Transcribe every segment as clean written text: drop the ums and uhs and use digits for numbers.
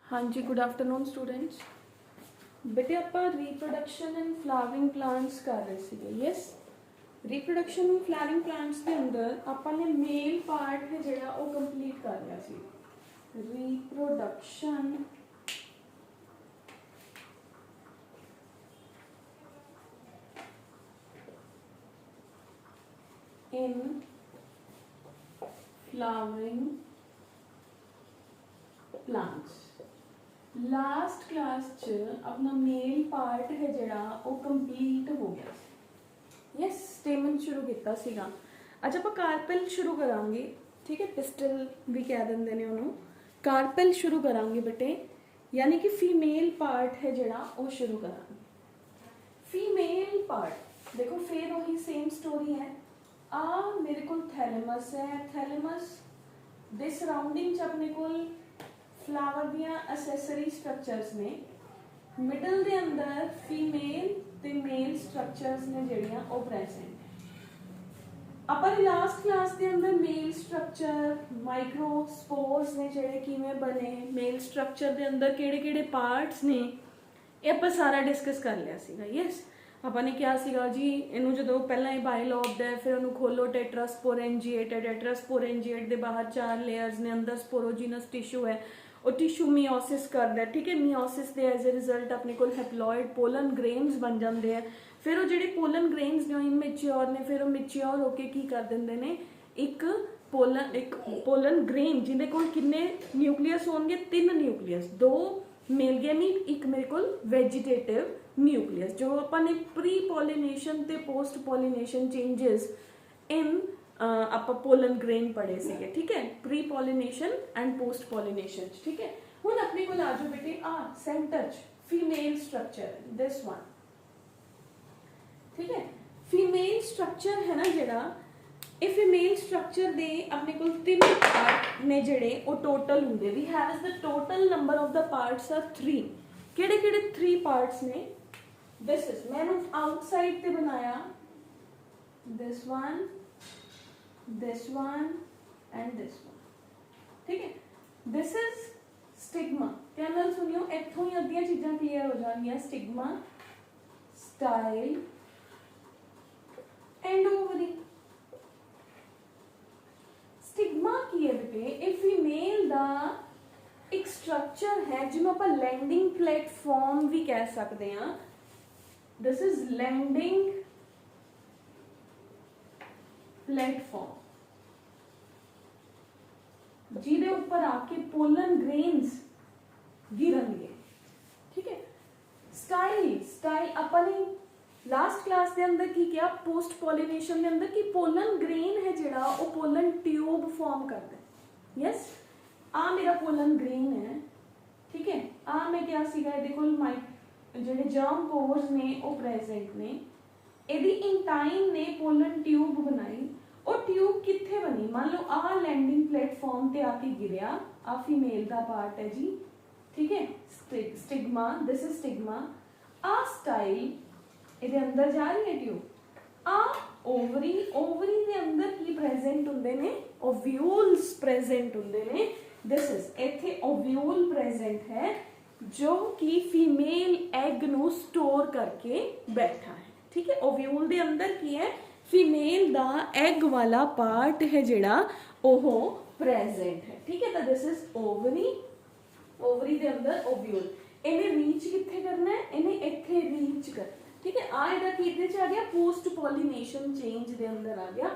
हाँ जी, good afternoon students. बेटे ਆਪਾਂ ਰੀਪਰੋਡਕਸ਼ਨ ਐਂਡ ਫਲਾਵਰਿੰਗ ਪਲਾਂਟਸ ਕਰ ਰਹੇ ਸੀਗੇ। Yes, reproduction and flowering plants ਦੇ ਅੰਦਰ ਆਪਾਂ ਨੇ ਮੇਲ ਪਾਰਟ ਹੈ ਜਿਹੜਾ ਉਹ ਕੰਪਲੀਟ ਕਰ ਲਿਆ ਸੀ। Reproduction in flowering plants। Last class च अपना मेल पार्ट है जड़ा वो कंप्लीट हो गया। यस, स्टेमन शुरू किया सीगा। अज आप कार्पेल शुरू करांगे, ठीक है। पिस्टल भी कह देंगे ने उन्होंने। कार्पेल शुरू करांगे बेटे, यानी कि फीमेल पार्ट है जड़ा वो शुरू करांगे। फीमेल पार्ट देखो फिर वही सेम स्टोरी है। आ मेरे को थैलेमस है, थैलेमस दे सराउंडिंग च अपने को फ्लावर दियां असैसरी स्ट्रक्चर्स ने। मिडल दे अंदर फीमेल ते मेल स्ट्रक्चर्स ने जड़ियां वो प्रेजेंट है। अपन लास्ट क्लास के अंदर मेल स्ट्रक्चर, माइक्रोस्पोर्स ने जेड़े किवें बने, मेल स्ट्रक्चर दे अंदर केड़े-केड़े पार्ट्स ने, ये अपन सारा डिस्कस कर लिया सीगा। यस, ਆਪਾਂ ਨੇ ਕਿਹਾ ਸੀਗਾ ਜੀ ਇਹਨੂੰ ਜਦੋਂ ਪਹਿਲਾਂ ਇਹ ਬਾਇਲੋਬਡ ਹੈ, ਫਿਰ ਉਹਨੂੰ ਖੋਲੋ ਟੈਟਰਾਸਪੋਰੈਂਜੀਏਟ ਹੈ। ਟੈਟਰਾਸਪੋਰੈਂਜੀਏਟ ਦੇ ਬਾਹਰ 4 ਲੇਅਰਸ ਨੇ, ਅੰਦਰ ਸਪੋਰੋਜੀਨਸ ਟਿਸ਼ੂ ਹੈ, ਉਹ ਟਿਸ਼ੂ ਮੀਓਸਿਸ ਕਰਦਾ, ਠੀਕ ਹੈ। ਮੀਓਸਿਸ ਦੇ ਐਜ਼ ਅ ਰਿਜ਼ਲਟ ਆਪਣੇ ਕੋਲ ਹੈਪਲੋਇਡ ਪੋਲਨ ਗ੍ਰੇਨਸ ਬਣ ਜਾਂਦੇ ਆ। ਫਿਰ ਉਹ ਜਿਹੜੇ ਪੋਲਨ ਗ੍ਰੇਨਸ ਨੇ ਉਹ ਇਮੈਚਿਓਰ ਨੇ, ਫਿਰ ਉਹ ਮੈਚਿਓਰ ਹੋ ਕੇ ਕੀ ਕਰ ਦਿੰਦੇ ਨੇ, ਇੱਕ ਪੋਲਨ ਗ੍ਰੇਨ ਜਿਹਦੇ ਕੋਲ ਕਿੰਨੇ ਨਿਊਕਲੀਅਸ ਹੋਣਗੇ, 3 ਨਿਊਕਲੀਅਸ, 2 मेल गैमीट, एक मेरे को वेजिटेटिव न्यूक्लियस, जो अपन प्री पॉलिनेशन ते पोस्ट पॉलिनेशन चेंजेस इन आप पोलन ग्रेन पढ़े सीगे, ठीक है। Pre pollination and post pollination, ठीक है। हुण अपने को आ जाओ बेटे आ center female structure, this one, ठीक है। फीमेल स्ट्रक्चर है ना जड़ा, ਇਹ ਫੀਮੇਲ ਸਟਰਕਚਰ ਦੇ ਆਪਣੇ ਕੋਲ 3 ਪਾਰਟ ਨੇ ਜਿਹੜੇ ਉਹ ਟੋਟਲ ਹੁੰਦੇ। We have is the total number of the parts are 3। ਕਿਹੜੇ ਕਿਹੜੇ 3 ਪਾਰਟਸ ਨੇ? ਦਿਸ ਇਜ਼, ਮੈਂ ਇਹਨੂੰ ਆਊਟਸਾਈਡ ਤੇ ਬਣਾਇਆ, this one and this one, ਠੀਕ ਹੈ। This is stigma. ਧਿਆਨ ਨਾਲ ਸੁਣਿਓ, ਇੱਥੋਂ ਹੀ ਅੱਧੀਆਂ ਚੀਜ਼ਾਂ ਕਲੀਅਰ ਹੋ ਜਾਣਗੀਆਂ। Stigma, style and ovary. Stigma की है बेटे, ये फीमेल दा एक स्ट्रक्चर है जिन्हों आप लैंडिंग प्लेटफॉर्म भी कह सकते हैं। दिस इज लैंडिंग प्लेटफॉर्म, जिहदे ऊपर आके पोलन ग्रेन्स गिरनगे, ठीक है। स्टाइल अपनी लास्ट क्लास के अंदर की क्या, पोस्ट पॉलिनेशन के अंदर की पोलन ग्रेन है जिहड़ा वो पोलन ट्यूब फॉर्म करता है। यस, आ मेरा पोलन ग्रेन है, ठीक है। आ मैं क्या सीगा, इहदे कोल जिहड़े जर्म पोर्स ने वो प्रेजेंट ने, इहदी इंटाइन ने पोलन ट्यूब बनाई। और ट्यूब कित्थे बनी? मान लो आ लैंडिंग प्लेटफॉर्म ते आके गिरिया, आ फीमेल दा पार्ट है जी, ठीक है। Stigma, this is stigma. आ स्टाइल ਇਹਦੇ ਅੰਦਰ ਜਾ ਰਹੀ ਹੈ ਟਿਊਬ। ਆ ਓਵਰੀ, ਓਵਰੀ ਦੇ ਅੰਦਰ ਕੀ ਪ੍ਰੈਜ਼ੈਂਟ ਹੁੰਦੇ ਨੇ? ਓਵਿਊਲਸ ਪ੍ਰੈਜ਼ੈਂਟ ਹੁੰਦੇ ਨੇ। ਦਿਸ ਇਜ਼, ਇੱਥੇ ਓਵਿਊਲ ਪ੍ਰੈਜ਼ੈਂਟ ਹੈ ਜੋ ਕਿ ਫੀਮੇਲ ਐਗ ਨੂੰ ਸਟੋਰ ਕਰਕੇ ਬੈਠਾ ਹੈ, ਠੀਕ ਹੈ। ਓਵਿਊਲ ਦੇ ਅੰਦਰ ਕੀ ਹੈ? ਫੀਮੇਲ ਦਾ ਐਗ ਵਾਲਾ ਪਾਰਟ ਹੈ ਜਿਹੜਾ ਉਹ ਪ੍ਰੈਜ਼ੈਂਟ ਹੈ, ਠੀਕ ਹੈ। ਤਾਂ ਦਿਸ ਇਜ਼ ਓਵਰੀ, ਓਵਰੀ ਦੇ ਅੰਦਰ ਓਵਿਊਲ। ਇਹਨੇ ਰੀਚ ਕਿੱਥੇ ਕਰਨਾ ਹੈ? ਇਹਨੇ ਇੱਥੇ ਰੀਚ ਕਰਨਾ, ठीक है। आ इधर कितने च आ गया? पोस्ट पॉलिनेशन चेंज दे अंदर आ गया।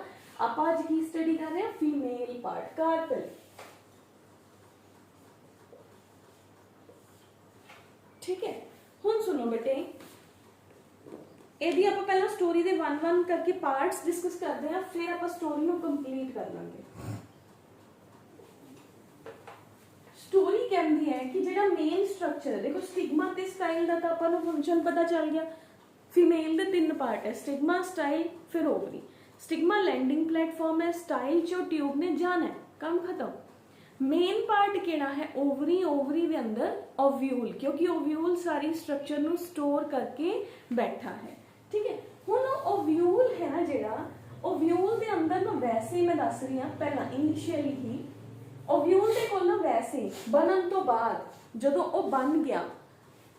आप आज की स्टडी कर रहे हैं फीमेल पार्ट, कार्पेल, ठीक है। हुन सुनो बेटे, ਇਹਦੀ ਆਪਾਂ ਪਹਿਲਾਂ ਸਟੋਰੀ ਦੇ 1-1 ਕਰਕੇ ਪਾਰਟਸ ਡਿਸਕਸ ਕਰਦੇ ਹਾਂ, ਫਿਰ ਆਪਾਂ ਸਟੋਰੀ ਨੂੰ ਕੰਪਲੀਟ ਕਰ ਲਾਂਗੇ। ਸਟੋਰੀ ਕਹਿੰਦੀ ਹੈ ਕਿ ਜਿਹੜਾ ਮੇਨ ਸਟਰਕਚਰ, ਦੇਖੋ ਸਟਿਗਮਾ ਤੇ ਸਟਾਈਲ ਦਾ ਤਾਂ ਆਪਾਂ ਨੂੰ ਫੰਕਸ਼ਨ ਪਤਾ ਚੱਲ ਗਿਆ। फीमेल के 3 पार्ट है, स्टिग्मा, स्टाइल, फिर ओवरी। स्टिग्मा लैंडिंग प्लेटफॉर्म है, स्टाइल चो ट्यूब ने जाना है, काम खत्म। मेन पार्ट केड़ा है? ओवरी, ओवरी के अंदर ओव्यूल, क्योंकि ओव्यूल सारी स्ट्रक्चर नु स्टोर करके बैठा है, ठीक है। हुण ओव्यूल है ना जेड़ा, ओव्यूल के अंदर ना वैसे ही मैं दस रही हाँ पहला इनिशियली ही ओव्यूल दे कोल ना वैसे बनन तो बाद जदों ਉਹ बन गया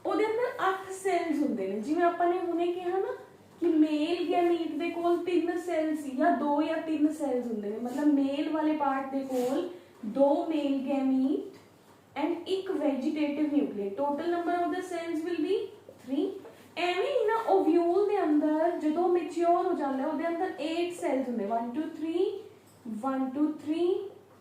ਉਹਦੇ ਅੰਦਰ 8 ਸੈਲਸ ਹੁੰਦੇ ਨੇ ਜਿਵੇਂ ਆਪਾਂ ਨੇ ਹੁਣੇ ਕਿਹਾ ਨਾ कि मेल गैमीट दे कोल 3 सैल्स या 2 या 3 सैल्स होंगे ने मतलब मेल वाले पार्ट दे कोल 2 मेल गैमीट एंड एक vegetative nucleus total number of the cells will be 3 एवें ही ना ओव्यूल दे अंदर जदों मैच्योर हो जांदा ओदे अंदर 8 सैल्स होंगे 1 2 3 1 2 3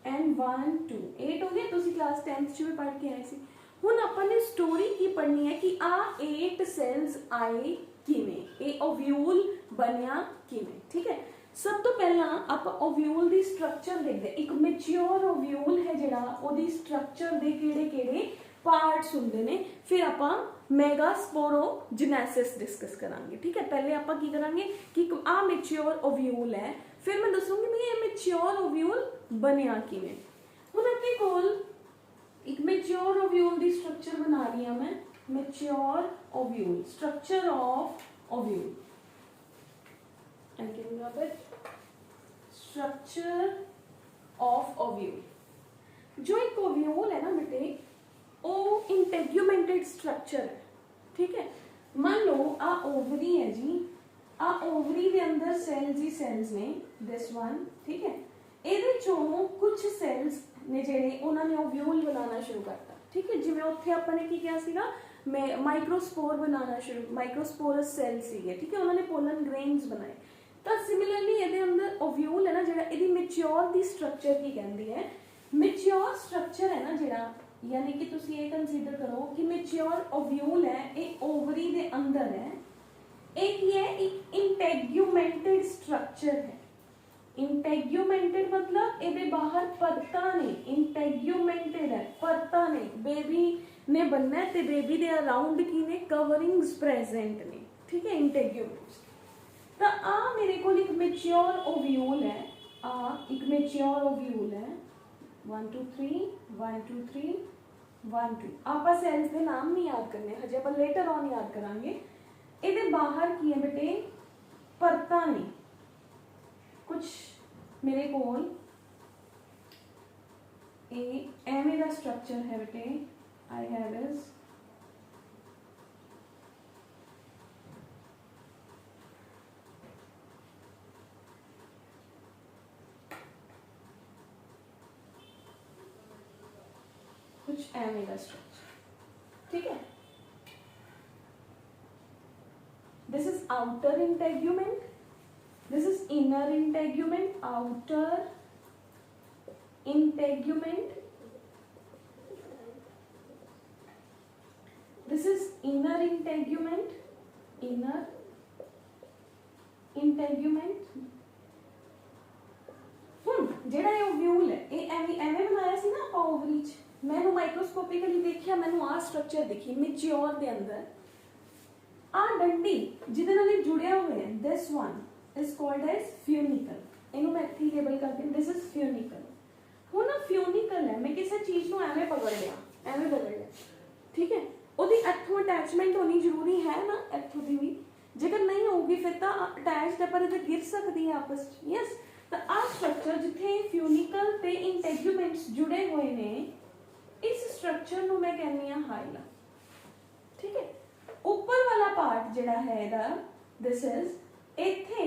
एंड 1 2 8 हो गए तुसी क्लास 10th च भी पढ़ के आए सी हुण आपां ने स्टोरी की पढ़नी है कि आ 8 सैल्स आए किवें ਇਹ ओव्यूल ਬਣਿਆ ਕਿਵੇਂ ठीक है सब तो पहला आप ओव्यूल ਦੀ स्ट्रक्चर देखते एक मैच्योर ओव्यूल है ਜਿਹੜਾ ਉਹਦੀ स्ट्रक्चर ਦੇ ਕਿਹੜੇ पार्ट्स ਹੁੰਦੇ ਨੇ फिर ਆਪਾਂ मेगास्पोरोजेनेसिस डिस्कस करांगे ठीक है पहले ਆਪਾਂ ਕੀ ਕਰਾਂਗੇ ਕਿ ਆ मैच्योर ओव्यूल है फिर मैं ਦੱਸੂਗੀ ਵੀ ਇਹ मैच्योर ओव्यूल ਬਣਿਆ ਕਿਵੇਂ ਹੁਣ ਆਪਣੇ ਕੋਲ एक मैच्योर ओव्यूल ਦੀ स्ट्रक्चर बना रही हूं मैं mature ovule structure of ovule and can you have it structure of ovule जो एक ovule है ना बेटे वो integumented structure है ठीक है मान लो आ ओवरी है जी आ ओवरी के अंदर सेल्स ही सेल्स ने this one ठीक है ਇਹਦੇ ਚੋਂ ਕੁਝ ਸੈਲਸ ਨੇ ਜਿਹੜੇ ਉਹਨਾਂ ਨੇ ਓਵਿਊਲ ਬਣਾਉਣਾ ਸ਼ੁਰੂ ਕਰਤਾ ਠੀਕ ਹੈ ਜਿਵੇਂ ਉੱਥੇ ਆਪਾਂ ਨੇ ਕੀ ਕਿਹਾ ਸੀਗਾ माइक्रोस्पोर बनाना शुरू माइक्रोस्पोरस सेल सीगे ठीक है उन्होंने पोलन ग्रेन्स बनाए तो सिमिलरली ये अंदर ओव्यूल है ना जेड़ा इहदी मैच्योर दी स्ट्रक्चर की कहंदी है मैच्योर स्ट्रक्चर है ना जेड़ा यानी कि तुसी ये कंसीडर करो कि मैच्योर ओव्यूल है एक ओवरी दे अंदर है एक ये एक इंटेग्यूमेंटेड स्ट्रक्चर है इंटेग्यूमेंटेड मतलब ਇਹਦੇ ਬਾਹਰ ਪਰਤਾਂ ਨੇ इंटेग्यूमेंटेड है ਪਰਤਾਂ ਨੇ बेबी ने बनना है ते बेबी दे अराउंड की ने कवरिंग्स प्रेजेंट ने ठीक है इंटेग्यूमेंट्स तो आ मेरे को एक मैच्योर ओव्यूल है आ एक मैच्योर ओव्यूल है 1 2 3 1 2 3 1 2 आपा सेल्स दे नाम नहीं याद करने हजे अपन लेटर ऑन याद करांगे ਇਹਦੇ बाहर की है बेटे परतां ने कुछ मेरे कोल एवें दा स्ट्रक्चर है बेटे I have is कुछ एवें का स्ट्रक्चर ठीक है this is outer integument this is inner integument outer integument this is inner integument ਜਿਹੜਾ ਇਹ ਓਵਿਊਲ ਹੈ ਇਹ ਐਵੇਂ ਬਣਾਇਆ ਸੀ ਨਾ ਆਪਾਂ ਓਵਰੀ ਚ ਮੈਨੂੰ ਮਾਈਕਰੋਸਕੋਪਿਕਲੀ ਦੇਖਿਆ ਮੈਨੂੰ ਆ ਸਟਰਕਚਰ ਦਿਖੀ ਮੈਚਿਓਰ ਦੇ ਅੰਦਰ ਆ ਡੰਡੀ ਜਿਹਦੇ ਨਾਲ ਇਹ ਜੁੜਿਆ ਹੋਇਆ ਹੈ this one is called as funicle ਇਹਨੂੰ ਮੈਂ ਇੱਥੇ ਲੇਬਲ ਕਰਦੀ this is funicle ਹੁਣ ਨਾ funicle ਹੈ ਮੈਂ ਕਿਸੇ ਚੀਜ਼ ਨੂੰ ਐਵੇਂ ਪਕੜ ਲਿਆ ਐਵੇਂ ਪਕੜ ਲਿਆ ਠੀਕ ਹੈ ਉਹਦੀ ਇੱਥੋਂ ਅਟੈਚਮੈਂਟ ਹੋਣੀ ਜ਼ਰੂਰੀ ਹੈ ਨਾ ਇੱਥੋਂ ਦੀ ਵੀ ਜੇਕਰ ਨਹੀਂ ਹੋਊਗੀ ਫਿਰ ਤਾਂ ਅਟੈਚਡ ਹੈ ਪਰ ਇਹ ਗਿਰ ਸਕਦੀ ਹੈ ਆਪਸ ਵਿੱਚ ਯੈਸ ਤਾਂ ਆ ਸਟਰਕਚਰ ਜਿੱਥੇ ਫਿਊਨਿਕਲ ਤੇ ਇੰਟੈਗੂਮੈਂਟਸ ਜੁੜੇ ਹੋਏ ਨੇ ਇਸ ਸਟਰਕਚਰ ਨੂੰ ਮੈਂ ਕਹਿੰਦੀ ਆ ਹਾਈਲਾ ਠੀਕ ਹੈ ਉੱਪਰ ਵਾਲਾ ਪਾਰਟ ਜਿਹੜਾ ਹੈ ਇਹਦਾ ਦਿਸ ਇਜ਼ ਇੱਥੇ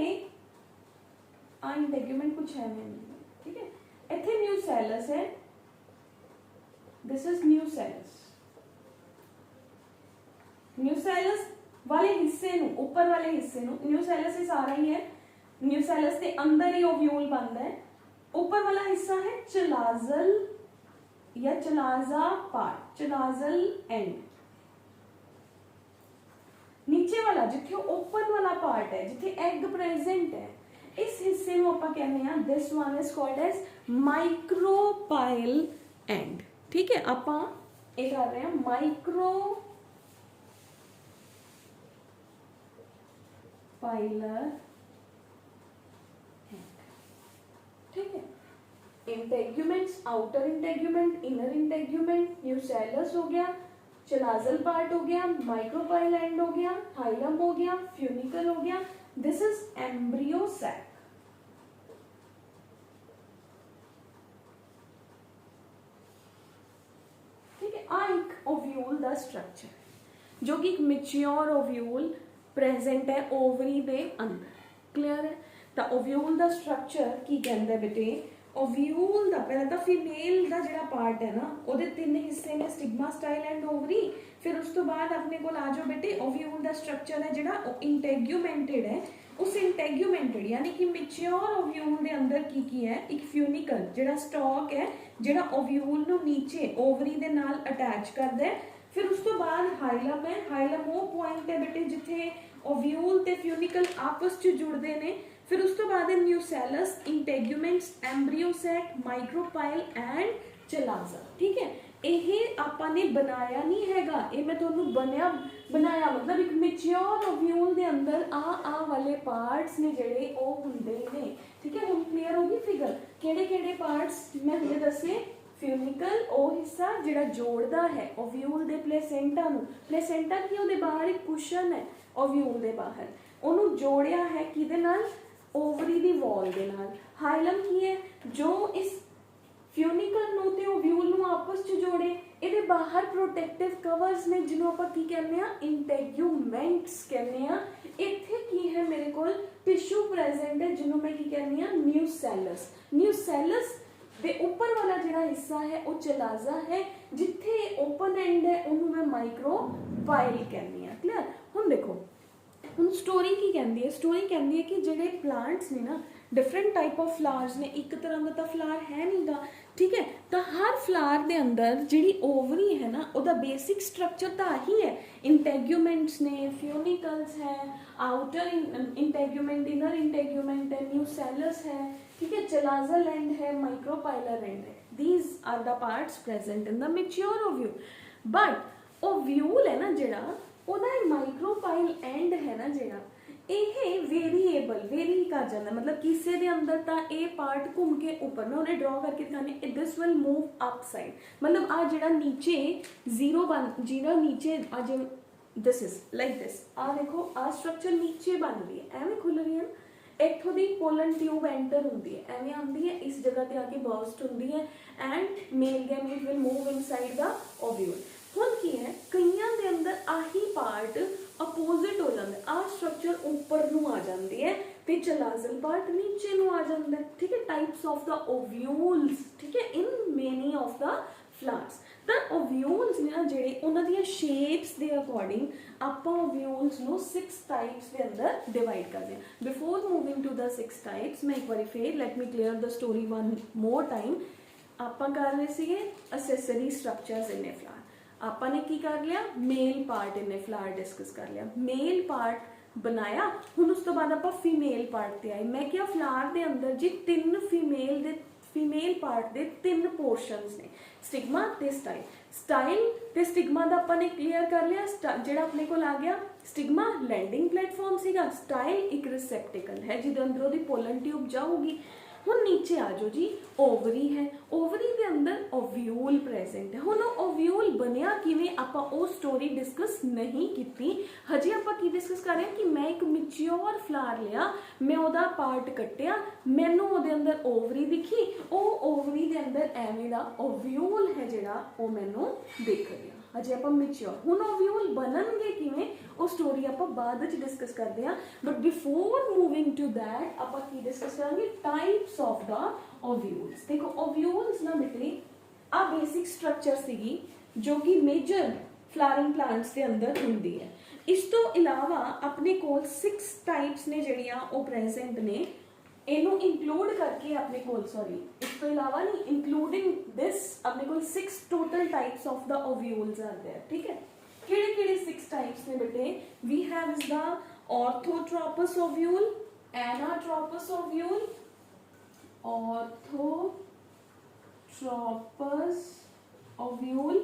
ਆ ਇੰਟੈਗੂਮੈਂਟ ਕੁਝ ਹੈ ਨਹੀਂ ਠੀਕ ਹੈ ਇੱਥੇ ਨਿਊਸੈਲਸ ਹੈ दिस इज न्यूसेलस न्यूसेलस वाले हिस्से नु ऊपर वाले हिस्से नु न्यूसेलस ही सारा ही है न्यूसेलस के अंदर ही ओव्यूल बनता है ऊपर वाला हिस्सा है चलाजल या चलाजा पार्ट चलाजल एंड नीचे वाला जिथे ओपन वाला पार्ट है जिथे एग प्रेजेंट है इस हिस्से नु आपां कहने हैं this one is called as micropyle and ठीक है आप ये कर रहे हैं माइक्रोपाइलर ठीक है integuments outer integument inner integument nucellus हो गया चलाजल पार्ट हो गया माइक्रोपाइल एंड हो गया हाइलम हो गया फ्यूनिकल हो गया this is embryo sac structure जो कि एक मैच्योर ओव्यूल प्रेजेंट है ओवरी दे अंदर। क्लियर है? तो ओव्यूल दा स्ट्रक्चर की कहंदा है बेटे, ओव्यूल दा पहले तो फीमेल दा जिहड़ा पार्ट है ना ਉਹਦੇ तीन हिस्से ने, स्टिग्मा, स्टाइल एंड ओवरी। फिर उस तो बाद अपने को आ जाओ बेटे ओव्यूल दा स्ट्रक्चर है जिहड़ा इंटेग्यूमेंटेड है। उस इंटेग्यूमेंटेड यानी कि मैच्योर ओव्यूल दे अंदर की है एक फ्यूनिकल जिहड़ा स्टॉक है जिहड़ा ओव्यूल नु नीचे ओवरी दे नाल अटैच करदा है। फिर उस तो बाद हाइलम है। हाइलम वो पॉइंट है बेटे जिथे ओव्यूल ते फ्यूनिकल आपस च जुड़ते हैं। फिर उस तो बाद है nucellus, integuments, embryo sac, micropyle and chalaza. ठीक है, ये आपां ने बनाया नहीं हैगा, ये मैं तुहानू बनाया मतलब एक मैच्योर ओव्यूल दे अंदर आ वाले पार्ट्स ने जिहड़े ओ हुंदे ने। ठीक है, हुण क्लीयर होगी फिगर किहड़े पार्ट्स मैं हुणे दसे। फ्यूनिकल ओ हिस्सा जिहड़ा जोड़दा है ओव्यूल दे प्लेसेंटा नू। प्लेसेंटा की उहदे बाहर एक कुशन है ओव्यूल दे बाहर, ओनू जोड़िया है किहदे नाल, ओवरी दी वॉल दे नाल। हाइलम की है जो इस फ्यूनिकल नू ते ओव्यूल नू आपस च जोड़े। इहदे बाहर प्रोटेक्टिव कवर्स ने जिन्हों आपां की कहने आ, इंटेग्यूमेंट्स कहने आ। इत्थे की है मेरे कोल टिश्यू प्रेजेंट है जिन्हों मैं की कहनी आ, न्यूसेलस। न्यूसेलस दे ऊपर वाला जिहड़ा हिस्सा है वो चलाजा है, जिथे ओपन एंड है उन्होंने मैं माइक्रोपाइल कहनी आ। क्लियर? हुण देखो हुण स्टोरी की कहती है, स्टोरी कहती है कि जिहड़े प्लांट्स ने ना डिफरेंट टाइप ऑफ फ्लावर्स ने, एक तरह का तो फ्लावर है नहीं गा। ठीक है, तो हर फ्लावर के अंदर जिहड़ी ओवरी है ना उसका बेसिक स्ट्रक्चर तो आही है। इंटेग्यूमेंट्स ने, फ्यूनिकल्स है, आउटर इंटेग्यूमेंट, इनर इंटेग्यूमेंट है, न्यूसेलस है। ठीक है, चलाजल एंड है, माइक्रोपाइलर एंड है। These are the parts present in the mature ovule. But ovule है ना जिहड़ा ਉਹਦਾ माइक्रोपाइल एंड है ना जिहड़ा ਇਹ वेरीएबल वेरी कर जाता, मतलब किसी के अंदर तो ये पार्ट घूम के ऊपर मैं उन्हें ड्रॉ करके दिखाने, this will move up side. मतलब आ जिहड़ा नीचे जीरो बन जिहड़ा नीचे आज दिस इज लाइक दिस, आ देखो आ स्ट्रक्चर नीचे बन रही है, एवें खुल रही है। इत्थों दी पोलन ट्यूब एंटर होंदी है, एवें आती है, इस जगह पे आके बर्स्ट होंदी है and male gamete will move inside the ovule. हुण की है कईयां दे अंदर आही पार्ट अपोजिट हो जाता है, आ स्ट्रक्चर ऊपर नू आ जाती है ते चलाजल पार्ट नीचे नू आ जाता है। ठीक है, टाइप्स ऑफ द ओव्यूल्स। ठीक है, in many of the flowers तो ओव्यूल्स ने ना जिहड़े उन्हां दी शेप्स दे अकॉर्डिंग आपां ओव्यूल्स नू 6 टाइप्स दे अंदर डिवाइड करदे हां। Before moving to the 6 types मैं एक बार फिर let me clear the story one more time. आपां कर रहे सीगे accessory structures in a flower, आपां ने की कर लिया male part in flower discuss कर लिया, मेल पार्ट बनाया। हुण उस तो बाद आपां फीमेल पार्ट ते आए। मैं क्या फ्लावर दे अंदर जी 3 फीमेल पार्ट दे 3 पोर्शनस ने, स्टिग्मा ते स्टाइल। स्टाइल ते स्टिग्मा दा आपां ने क्लीयर कर लिया। जिहड़ा अपने कोल आ गया स्टिग्मा लैंडिंग प्लेटफॉर्म सीगा, स्टाइल एक रिसेप्टिकल है जिहदे अंदर ओहदी पोलन ट्यूब जाऊगी। हुण नीचे आ जाओ जी, ओवरी है, ओवरी के अंदर ओव्यूल प्रेजेंट है। हुण ओव्यूल बनया किवें आपां ओ स्टोरी डिस्कस नहीं कीती, हजे आपां की डिस्कस कर रहे हैं कि मैं एक मैच्योर फ्लावर लिया, मैं ओहदा पार्ट कट्टिया, मैनूं ओहदे अंदर ओवरी दिखी, ओ ओवरी के अंदर एवें दा ओव्यूल है जिहड़ा ओ मैनूं दिख गया। हजे आपां मैच्योर हुण ओव्यूल बनणगे किवें ਉਹ स्टोरी आप बाद डिस्कस करते हैं। But before moving to that आप डिस्कस करेंगे टाइप्स ऑफ द ओव्यूल्स। देखो ओव्यूल्स ना बेटे आ बेसिक स्ट्रक्चर सीगी जो कि मेजर फ्लावरिंग प्लांट्स के अंदर होंदी है। इस तो इलावा अपने कोल 6 टाइप्स ने जड़ियाँ वो प्रेजेंट ने, इनू इंक्लूड करके अपने कोल सॉरी इस तो इलावा नहीं इंक्लूडिंग दिस अपने कोल 6 total types of the ovules are there. ठीक है, किहड़े 6 टाइप्स ने बेटे, we have is the orthotropous ovule, anatropous ovule, orthotropous ovule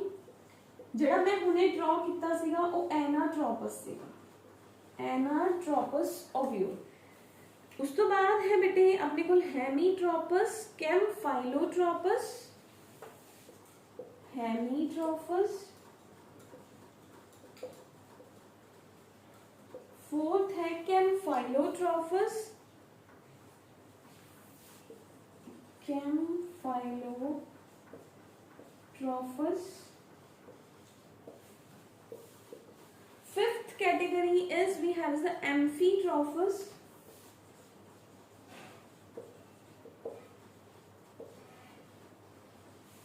जिहड़ा मैं हुणे ड्रॉ कीता सीगा वो एनाट्रोपस सीगा, एनाट्रोपस ओव्यूल। उस तो बाद है बेटे अपने कोल हेमीट्रोपस, कैम्फाइलोट्रोपस, हेमीट्रोपस। फोर्थ है कैम्फाइलोट्रोपस, कैम्फाइलोट्रोपस। category is we have the amphitrophus.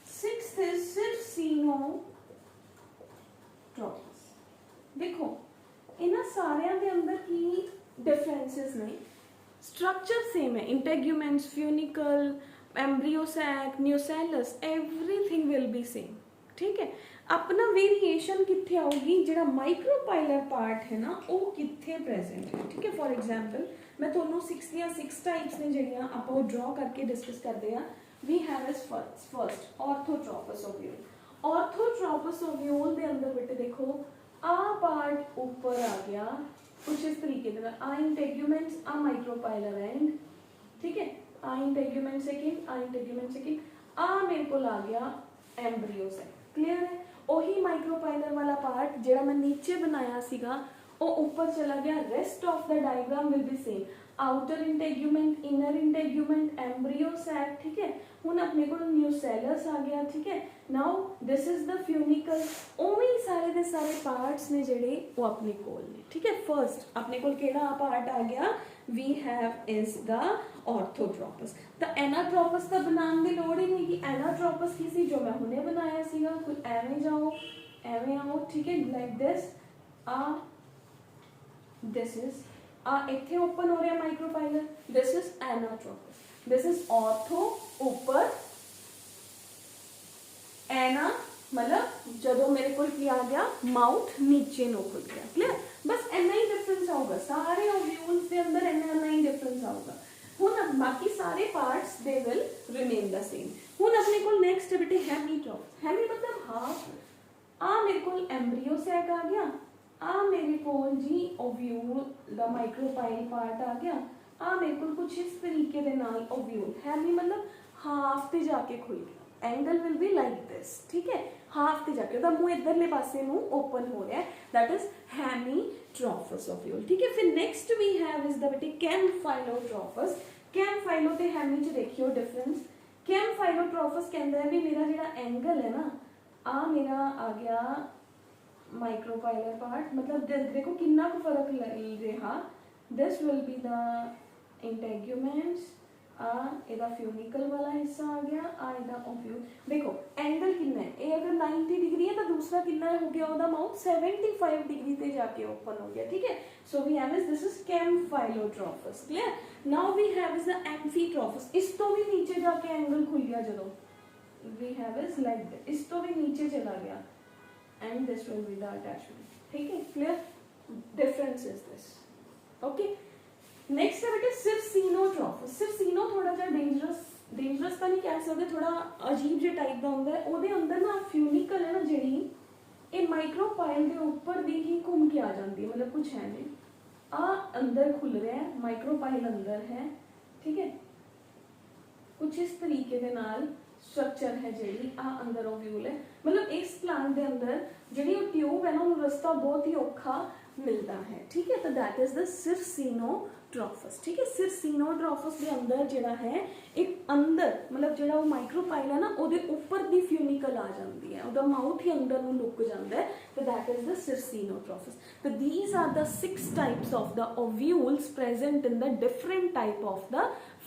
Sixth is Circinotrophus. देखो इन्हां सारियां दे अंदर की डिफरेंसेस ने, स्ट्रक्चर सेम है, integuments, funicle, embryo sac, nucellus, everything will be same, ठीक है। अपना वेरिएशन कित्थे आउगी, जिहड़ा माइक्रोपाइलर पार्ट है ना वो कित्थे प्रेजेंट है, ठीक है। फॉर एग्जांपल मैं तुहानूं 6 टाइप्स ने जिहड़ियां आपां वो ड्रॉ करके डिस्कस करदे आ। We have is first orthotropous ovule. Orthotropous ovule दे अंदर बेटे देखो आ पार्ट ऊपर आ गया कुछ इस तरीके से, आ इंटेग्यूमेंट्स, आ माइक्रोपाइलर एंड, ठीक है, आ इंटेग्यूमेंट सेकंड, आ इंटेग्यूमेंट सेकंड, आ मेरे को आ गया एम्ब्रियोसैक। क्लियर है। वही माइक्रोपाइलर वाला पार्ट जेड़ा मैं नीचे बनाया सीगा वो ऊपर चला गया। Rest of the diagram will be same, outer integument, inner integument, embryo sac, ठीक है। हुण अपने को न्यूसेलस आ गया, ठीक है। Now this is the funicle. उवें सारे दे सारे पार्ट्स ने जेड़े वो अपने कोल ने, ठीक है। फर्स्ट अपने कोल केड़ा पार्ट आ गया, we have is the orthotropous. The anatropous का बनाने की लोड़ ही नहीं कि एनाट्रोपस की सी जो मैं हुणे बनाया सीगा, कुछ एवें जाओ एवें आओ, ठीक है, लाइक दिस। दिस इज इत्थे ओपन हो रहा micropylar, this is anatropous, this is ortho ऊपर, एना मतलब जदों मेरे को आ गया माउथ नीचे नो खुल गया। क्लियर। बस इन्ना ही डिफरेंस आऊगा सारे ओव्यूल्स के अंदर, इन्ना ही डिफरेंस आऊगा। हुण बाकी सारे parts they will remain the same. हुण अपने को नेक्स्ट बेटे हेमीट्रोपस। हेमी मतलब हाफ। आ मेरे को एम्ब्रियोसैक आ गया, आ मेरे को जी ओव्यूल द माइक्रोपाइल पार्ट आ गया, आ मेरे को कुछ इस तरीके दे नाल ओव्यूल। हेमी मतलब हाफ ते जाके खुल गया। Angle will be like this, ठीक है, हाफ ते जाके ओदा मुंह इधरले पासे नु ओपन हो रहा है, दैट इज हेमीट्रोपस ओव्यूल, ठीक है। फिर next we have is the बेटे कैम्फाइलोट्रोपस। कैम्फाइलो ते हेमी च देखियो डिफरेंस। कैम्फाइलोट्रोपस कहंदा है भी मेरा जेड़ा एंगल है ना, आ मेरा आ गया माइक्रोपाइलर पार्ट, मतलब देखो कितना को फर्क रहा। This will be the integuments, एदा फ्यूनिकल वाला हिस्सा आ गया, एदा ओव्यूल। देखो एंगल कितना है, ये अगर 90 डिग्री है तो दूसरा कितना हो गया, ओदा माउथ 75 डिग्री ते जाके ओपन हो गया, ठीक है। So we have is this is campylotropous. Clear. Now we have is the amphitropous. इस तो भी नीचे जाके एंगल खुल गया जदों, we have is like this, इस तो भी नीचे चला गया and this will be the attachment, ठीक है। clear difference is this, okay। next है बेटे सिर्सिनोट्रोपस। सिर्सिनो थोड़ा सा डेंजरस तो नहीं कह सकते, थोड़ा अजीब जे टाइप का होता है। ਉਹਦੇ अंदर ना फ्यूनिकल है ना ਜਿਹੜੀ ਇਹ माइक्रोपाइल ਦੇ ਉੱਪਰ ਦੀ ही घूम के आ जाती है, मतलब कुछ है नहीं, अंदर खुल रहा है, माइक्रोपाइल अंदर है, ठीक है। कुछ इस तरीके के नाल स्ट्रक्चर है जी, अंदर ओव्यूल है, मतलब इस प्लांट के अंदर जी ट्यूब है ना उन्हें रास्ता बहुत ही औखा मिलता है, ठीक है। तो दैट इज द सिर्सिनोट्रोपस, ठीक है। सिर्सिनोट्रोपस के अंदर जोड़ा है एक अंदर मतलब जो माइक्रोपाइल है ना उसके ऊपर की फ्यूनिकल आ जाती है, उसका माउथ ही अंदर में लुक जाता है, तो दैट इज द सिर्सिनोट्रोपस। तो these are the 6 types of the ovules present in the different type of the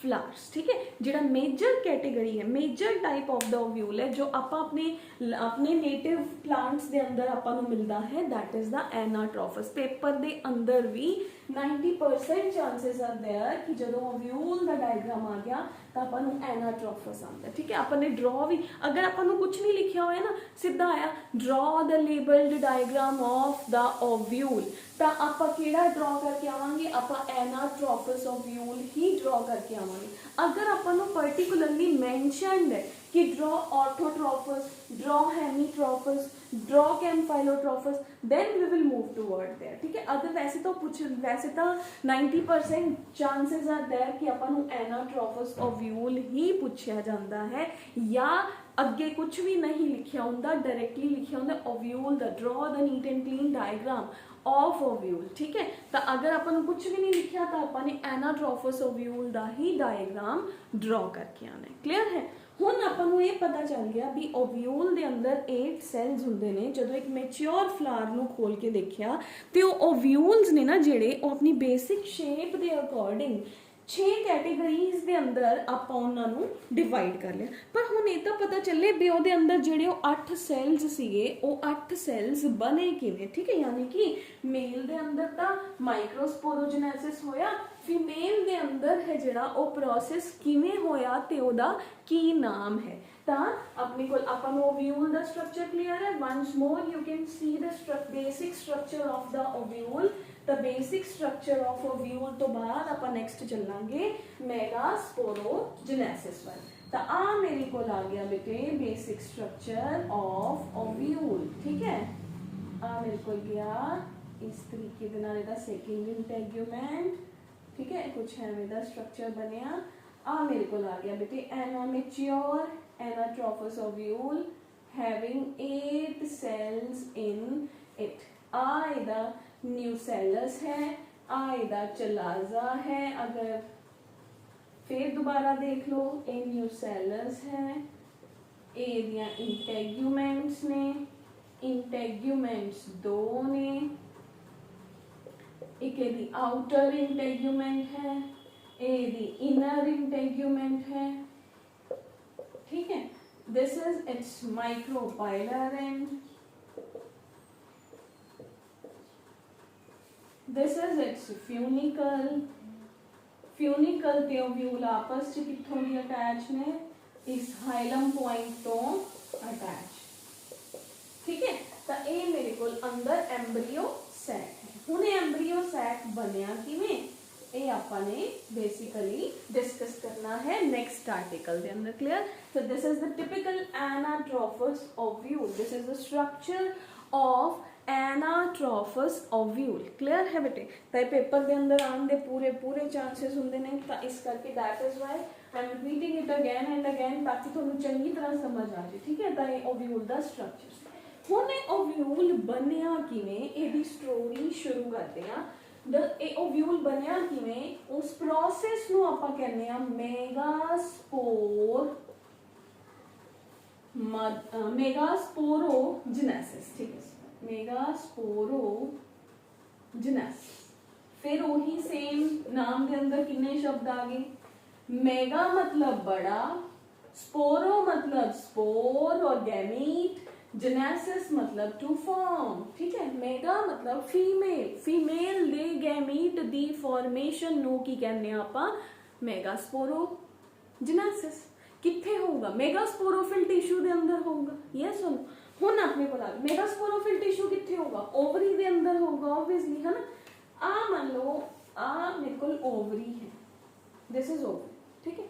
flowers, ठीक है। जिहड़ा मेजर कैटेगरी है, major type of the ovule है जो आप अपने नेटिव प्लांट्स दे अंदर आपां नूं मिलदा है, that is the anatropous. Paper दे अंदर भी 90% चांसेस आर देयर कि जदों ओव्यूल दा डायग्राम आ गया तो आपां नूं एनाट्रोपस आंदा, ठीक है। आपां ने ड्रॉ भी अगर आपां नूं कुछ नहीं लिखिया होया ना, सीधा आया draw the labelled diagram of the ovule, तो आपां केड़ा ड्रॉ करके आवांगे, आपां एनाट्रोपस ओव्यूल ही ड्रॉ करके आवांगे। अगर आपां नूं पर्टिकुलरली मैंशनड है कि draw orthotropous, draw hemitropous, draw campylotropous, then we will move toward there, ठीक है। अगर वैसे तो 90% चांसेस आर देयर कि आपां नूं एनाट्रोपस ओव्यूल ही पूछा जाता है, या अगे कुछ भी नहीं लिखिया होंदा, डायरेक्टली लिखिया होंदा ovule the draw the neat and clean diagram of ovule, ठीक है। तो अगर अपन कुछ भी नहीं लिखा तो अपन ने एनाट्रोपस ओव्यूल का ही डायग्राम ड्रॉ करके आना है। क्लियर है। ਹੁਣ ਆਪਾਂ ਨੂੰ ਇਹ ਪਤਾ ਚੱਲ ਗਿਆ ਵੀ ਓਵਿਊਲ ਦੇ ਅੰਦਰ 8 ਸੈਲਸ ਹੁੰਦੇ ਨੇ। ਜਦੋਂ ਇੱਕ ਮੈਚਿਓਰ ਫਲਾਵਰ ਨੂੰ ਖੋਲ ਕੇ ਦੇਖਿਆ ਤੇ ਉਹ ਓਵਿਊਲਸ ਨੇ ਨਾ ਜਿਹੜੇ, ਉਹ ਆਪਣੀ ਬੇਸਿਕ ਸ਼ੇਪ ਦੇ ਅਕੋਰਡਿੰਗ 6 ਕੈਟੇਗਰੀਜ਼ ਦੇ ਅੰਦਰ ਆਪਾਂ ਉਹਨਾਂ ਨੂੰ ਡਿਵਾਈਡ ਕਰ ਲਿਆ। ਪਰ ਹੁਣ ਇਹ ਤਾਂ ਪਤਾ ਚੱਲੇ ਵੀ ਉਹਦੇ ਅੰਦਰ ਜਿਹੜੇ ਉਹ 8 ਸੈਲਸ ਸੀਗੇ, ਉਹ 8 ਸੈਲਸ ਬਣੇ ਕਿਵੇਂ, ਠੀਕ ਹੈ। ਯਾਨੀ ਕਿ ਮੇਲ ਦੇ ਅੰਦਰ ਤਾਂ ਮਾਈਕਰੋਸਪੋਰੋਜੈਨੇਸਿਸ ਹੋਇਆ, ਫੀਮੇਲ ਦੇ ਅੰਦਰ ਹੈ ਜਿਹੜਾ ਉਹ ਪ੍ਰੋਸੈਸ ਕਿਵੇਂ ਹੋਇਆ ਤੇ ਉਹਦਾ ਕੀ ਨਾਮ ਹੈ। ਤਾਂ ਆਪਣੇ ਕੋਲ ਆਪਾਂ ਨੂੰ ਓਵਿਊਲ ਦਾ ਸਟਰਕਚਰ ਕਲੀਅਰ ਹੈ। Once more you can see the basic structure of the ovule. ਤਾਂ ਬੇਸਿਕ ਸਟਰਕਚਰ ਆਫ ਓਵਿਊਲ ਤੋਂ ਬਾਅਦ ਆਪਾਂ ਨੈਕਸਟ ਚੱਲਾਂਗੇ ਮੈਗਾਸਪੋਰੋਜੈਨੇਸਿਸ ਵੱਲ। ਤਾਂ ਆ ਮੇਰੇ ਕੋਲ ਆ ਗਿਆ ਬੇਟੇ ਬੇਸਿਕ ਸਟਰਕਚਰ ਆਫ ਓਵਿਊਲ, ਠੀਕ ਹੈ। ਆ ਮੇਰੇ ਕੋਲ ਗਿਆ ਇਸ ਤਰੀਕੇ ਦੇ ਨਾਲ ਇਹਦਾ ਸੈਕਿੰਡ ਇੰਟੈਗੂਮੈਂਟ, ਠੀਕ ਹੈ। ਕੁਛ ਐਵੇਂ ਦਾ ਸਟਰਕਚਰ ਬਣਿਆ। ਆ ਮੇਰੇ ਕੋਲ ਆ ਗਿਆ ਬੇਟੇ ਐਨਾਮੈਚਿਓਰ ਐਨਾਟ੍ਰੋਫਸ ਓਵਿਊਲ having 8 cells in it। आ ਇਹਦਾ न्यूसेलस है, आ ਇਹਦਾ चलाजा है। अगर फिर दोबारा देख लो, ये न्यूसेलस है, ये ਇਹਦੀਆਂ इंटेग्यूमेंट्स ने, इंटेग्यूमेंट्स 2 ने, एक ਇਹਦੀ आउटर इंटेग्यूमेंट है, ये ਇਹਦੀ इनर इंटेग्यूमेंट है, ठीक है। This is it's micropylar and this is it's funicle. Funicle ते ओव्यूल आपस च कित्थों दी अटैच ने, इस हाइलम पॉइंट तो अटैच, ठीक है। तो ये मेरे को अंदर एम्ब्रियो सैक है। हुण एम्ब्रियो सैक बनिया किवें, ये आपने बेसिकली डिस्कस करना है नेक्स्ट आर्टिकल के अंदर, clear. so this is the typical anatrophous ovule, this is the structure of anatrophous ovule, clear है बेटे। तो पेपर के अंदर आने दे पूरे पूरे चांसेस होंगे ने, तो इस करके that is why I am repeating it again and again ताकि तुहानू चंगी तरह समझ आ जाए, ठीक है। तो ये ओव्यूल का स्ट्रक्चर। हुण ओव्यूल बनिया किवें, इहदी स्टोरी शुरू करते हैं। ओव्यूल बनिया किवें, उस प्रोसेस नूं आपां कहने आ मेगास्पोरोजेनेसिस, ठीक है। मेगास्पोरोजेनेसिस। फिर वही सेम नाम के अंदर कितने शब्द आ गए, मेगा मतलब बड़ा, स्पोरो मतलब स्पोर और गैमीट, जेनेसिस मतलब टू फॉर्म, ठीक है। मेगा मतलब फीमेल, फीमेल दे गैमीट दी फॉर्मेशन नू की कहने आपां मेगास्पोरोजेनेसिस। कित्थे होगा, मेगास्पोरोफिल टिश्यू दे अंदर होगा, यस और नो। हुण अपने को लग मेगास्पोरोफिल टिश्यू कित्थे होगा, ओवरी दे अंदर होगा ऑब्वियसली, है ना। आ मान लो आ मेरे को ओवरी है, दिस इज ओवरी, ठीक है।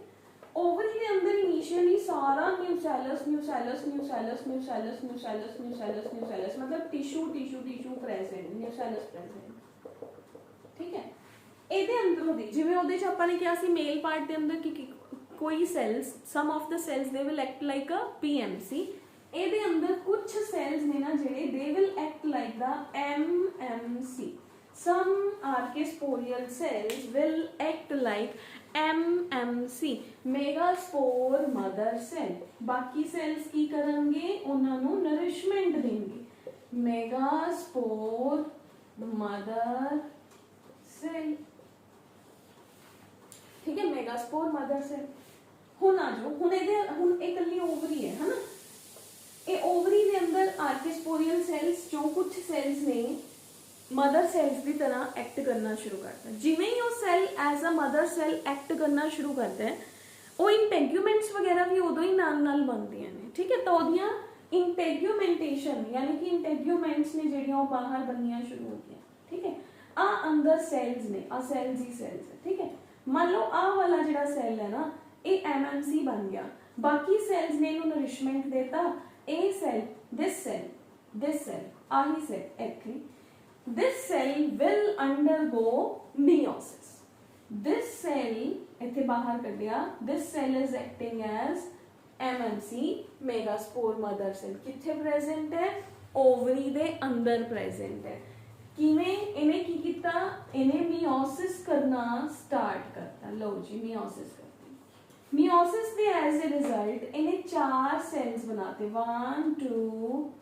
ओवरी के अंदर इनिशियली सारा nucellus nucellus nucellus nucellus nucellus nucellus nucellus मतलब tissue tissue tissue present, nucellus present, ठीक है। ਇਹਦੇ ਅੰਦਰੋਂ ਦੀ ਜਿਵੇਂ ਉਹਦੇ ਚ ਆਪਾਂ ਨੇ ਕਿਹਾ ਸੀ ਮੇਲ ਪਾਰਟ ਦੇ ਅੰਦਰ ਕਿ ਕੋਈ cells, some of the cells they will act like a PMC. ਇਹਦੇ ਅੰਦਰ ਕੁਝ ਸੈਲਸ ਨੇ ਨਾ ਜਿਹੜੇ they will act like the MMC. some archaeosporial cells will act like MMC, megaspore mother cell. बाकी सेल्स की करेंगे, उन्होंने नरिशमेंट देंगे, मेगास्पोर मदर सेल, ठीक है। Megaspore mother cell. हुण आ जाओ, हुण एक कल्ली ओवरी है ना, ये ओवरी के अंदर आर्कियोस्पोरियल सेल्स जो कुछ सेल्स ने मदर सेल्स की तरह एक्ट करना शुरू करता है। जिमें ही वो cell as a mother cell act करना शुरू करता है, वो इंटेग्यूमेंट्स वगैरह भी उदों ही नाल बनदियां ने, ठीक है। तो ओदियां इंटेग्यूमेंटेशन यानी कि इंटेग्यूमेंट्स ने जिहड़ियां बाहर बननियां शुरू हो गई, ठीक है। आ अंदर सेल्स ने, आ सेल्स ही सेल्स है, ठीक है। मान लो आ वाला जिहड़ा सेल है ना, ये एमएमसी बन गया, बाकी सेल्स ने इन्हू नरिशमेंट देता, ए सेल दिस सेल आही cell actually this cell will undergo meiosis। this cell इत्थे बाहर कढ़िया, this cell is acting as MMC megaspore mother cell. कित्थे प्रेजेंट है, ओवरी दे अंदर प्रेजेंट है। किवें इन्हें की कीता, इन्हें मियोसिस करना स्टार्ट करता। लो जी मियोसिस करती, मियोसिस के एज ए रिजल्ट इन्हें 4 सेल्स बनाते 1 2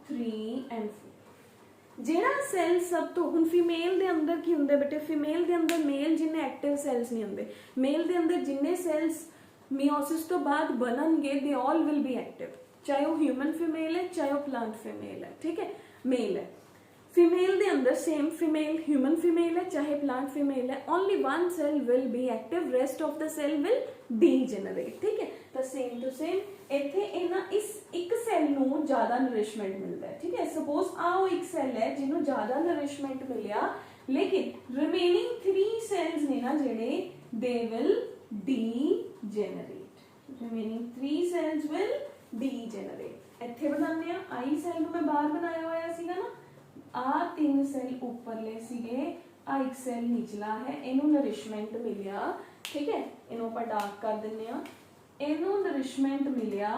3 एंड 4। ਜਿਹੜਾ ਸੈੱਲ ਸਭ ਤੋਂ ਹੁਣ ਫੀਮੇਲ ਦੇ ਅੰਦਰ ਕੀ ਹੁੰਦਾ ਬੇਟੇ, ਫੀਮੇਲ ਦੇ ਅੰਦਰ ਮੇਲ ਜਿੰਨੇ ਐਕਟਿਵ ਸੈਲਸ ਨਹੀਂ ਹੁੰਦੇ, ਮੇਲ ਦੇ ਅੰਦਰ ਜਿੰਨੇ ਸੈਲਸ ਮਿਓਸਿਸ ਤੋਂ ਬਾਅਦ ਬਣਨਗੇ ਦੇ ਆਲ ਵਿਲ ਬੀ ਐਕਟਿਵ, ਚਾਹੇ ਉਹ ਹਿਊਮਨ ਫੀਮੇਲ है चाहे वो प्लांट फीमेल है, ठीक है। मेल है फीमेल के अंदर सेम फीमेल ह्यूमन फीमेल है चाहे प्लांट फीमेल है, only one cell will be active, rest of the cell will degenerate, ठीक है। तो सेम टू सेम इत्थे इन्हां इस एक सेल नूं ज़्यादा नरिशमेंट मिलता है, ठीक है। सपोज आओ एक सेल है जिन्हों ज़्यादा नरिशमेंट मिलिया, लेकिन रिमेनिंग 3 सेल्स ने ना जिहड़े they will degenerate, remaining 3 cells will degenerate. इत्थे बनाने आई सेल नूं मैं बाहर बनाया होया सीगा ना, आ 3 सेल उपरले सीगे, आ एक सेल निचला है, इनू नरिशमेंट मिलिया, ठीक है। इनू आपां डार्क कर दिंदे आ, इनू नरिशमेंट मिलिया,